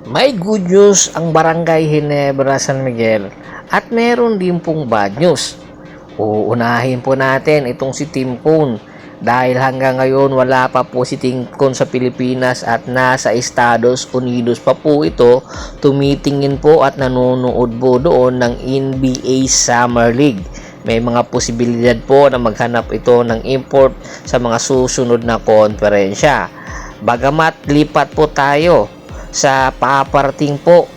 May good news ang Barangay Ginebra San Miguel at meron din pong bad news. Uunahin po natin itong si Tim Cone dahil hanggang ngayon wala pa po si Tim Cone sa Pilipinas at nasa Estados Unidos pa po ito, tumitingin po at nanonood po doon ng NBA Summer League. May mga posibilidad po na maghanap ito ng import sa mga susunod na konferensya. Bagamat lipat po tayo sa paparating po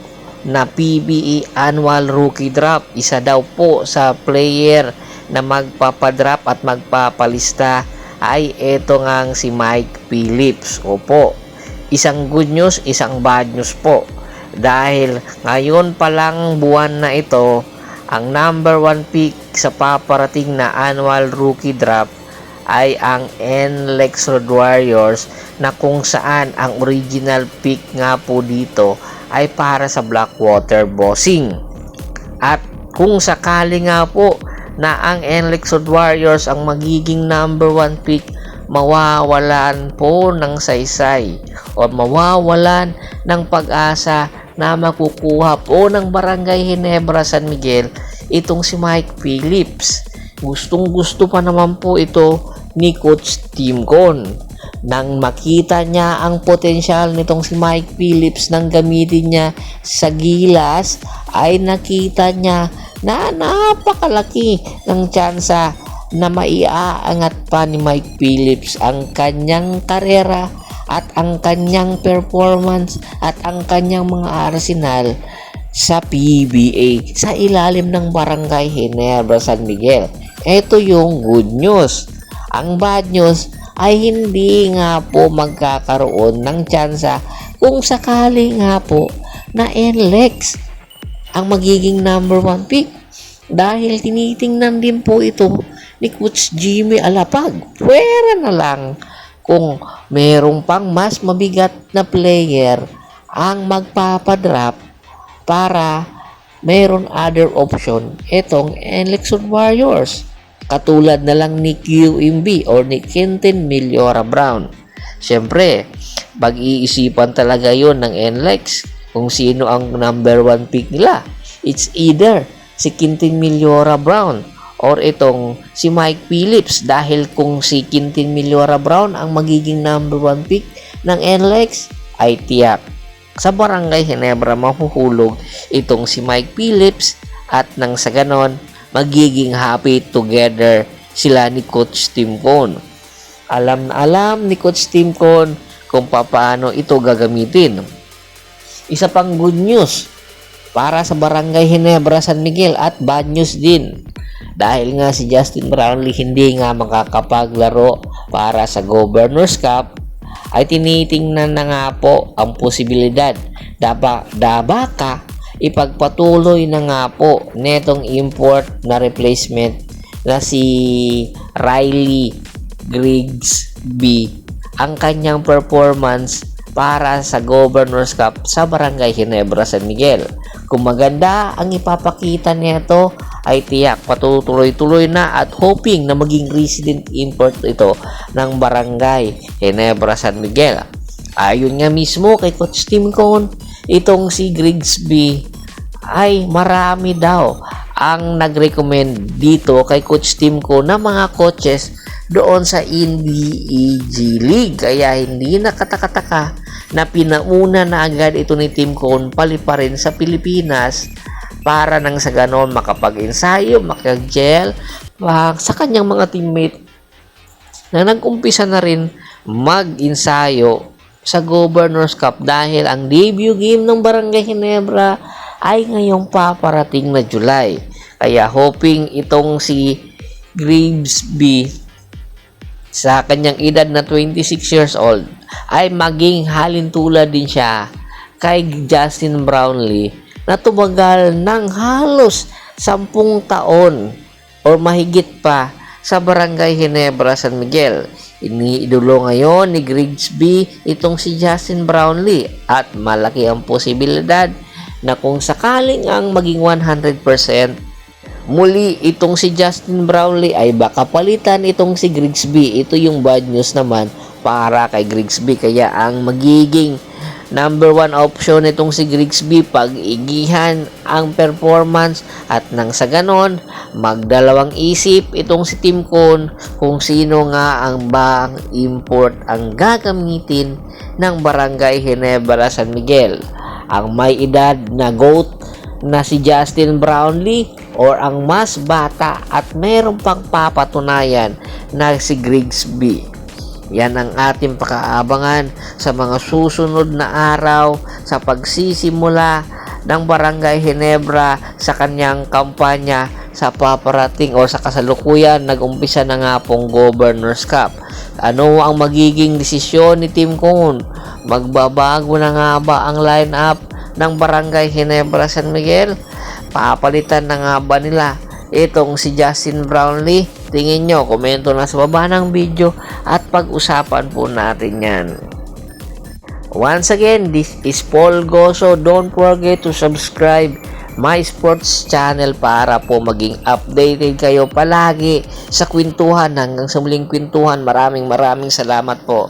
na PBA Annual Rookie Draft, isa daw po sa player na magpapadrop at magpapalista ay eto ngang si Mike Phillips. Opo, isang good news, isang bad news po. Dahil ngayon pa lang buwan na ito, ang number 1 pick sa paparating na annual rookie draft ay ang NLEX Road Warriors, na kung saan ang original pick nga po dito ay para sa Blackwater Bossing. At kung sakali nga po na ang NLEX Road Warriors ang magiging number 1 pick, mawawalan po ng saysay o mawawalan ng pag-asa na makukuha po ng Barangay Ginebra San Miguel itong si Mike Phillips. Gustong gusto pa naman po ito ni Coach Tim Cone. Nang makita niya ang potensyal nitong si Mike Phillips nang gamitin niya sa Gilas, ay nakita niya na napakalaki ng tsansa na maiaangat pa ni Mike Phillips ang kanyang karera at ang kanyang performance at ang kanyang mga arsenal sa PBA sa ilalim ng Barangay Ginebra San Miguel. Ito yung good news. Ang bad news ay hindi nga po magkakaroon ng tsansa kung sakali nga po na NLEX ang magiging number 1 pick, dahil tinitingnan din po ito ni Coach Jimmy Alapag. Pwera na lang kung merong pang mas mabigat na player ang magpapadrop para meron other option itong NLEX Warriors, katulad na lang ni QMB or ni Quintin Millora Brown. Siyempre, pag-iisipan talaga yon ng NLEX kung sino ang number 1 pick nila. It's either si Quintin Millora Brown or itong si Mike Phillips, dahil kung si Quintin Millora Brown ang magiging number 1 pick ng NLEX, ay tiyak sa Barangay Ginebra mahuhulog itong si Mike Phillips, at nang sa ganon magiging happy together sila ni Coach Tim Cone. Alam na alam ni Coach Tim Cone kung paano ito gagamitin. Isa pang good news para sa Barangay Ginebra San Miguel at bad news din, dahil nga si Justin Brownlee hindi nga makakapaglaro para sa Governor's Cup, ay tinitingnan na nga po ang posibilidad baka ipagpatuloy na nga po netong import na replacement na si Riley Grigsby ang kanyang performance para sa Governor's Cup sa Barangay Ginebra San Miguel. Kung maganda ang ipapakita nito, ay tiyak patutuloy-tuloy na at hoping na maging resident import ito ng Barangay Ginebra San Miguel. Ayon nga mismo kay Coach Tim Cone, itong si Grigsby ay marami daw ang nag-recommend dito kay Coach Tim Cone na mga coaches doon sa NBAG League. Kaya hindi nakataka-taka na pinauna na agad ito ni Tim Cone paliparin sa Pilipinas para nang sa ganon makapag-ensayo, makag-gel sa kanyang mga teammate na nag-umpisa na rin mag-ensayo sa Governor's Cup, dahil ang debut game ng Barangay Ginebra ay ngayong paparating na July. Kaya hoping itong si Grigsby sa kanyang edad na 26 years old ay maging halintulad din siya kay Justin Brownlee na tumagal ng halos 10 taon o mahigit pa sa Barangay Ginebra San Miguel. Iniidolo ngayon ni Grigsby itong si Justin Brownlee, at malaki ang posibilidad na kung sakaling ang maging 100% muli itong si Justin Brownlee ay baka palitan itong si Grigsby. Ito yung bad news naman para kay Grigsby. Kaya ang magiging number 1 option itong si Grigsby, pag-igihan ang performance at nang sa ganon, magdalawang isip itong si Tim Cone kung sino nga ang bang import ang gagamitin ng Barangay Ginebra San Miguel. Ang may edad na GOAT na si Justin Brownlee or ang mas bata at mayroong pang papatunayan na si Grigsby. Yan ang ating pakaabangan sa mga susunod na araw sa pagsisimula ng Barangay Ginebra sa kanyang kampanya sa paparating o sa kasalukuyan. Nag-umpisa na nga pong Governor's Cup. Ano ang magiging desisyon ni Tim Cone? Magbabago na nga ba ang lineup ng Barangay Ginebra San Miguel? Papalitan na nga ba nila itong si Justin Brownlee? Tingin nyo, komento na sa baba ng video at pag-usapan po natin yan. Once again, this is Paul Goso. Don't forget to subscribe my sports channel para po maging updated kayo palagi sa kwentuhan. Hanggang sa muling kwentuhan, maraming salamat po.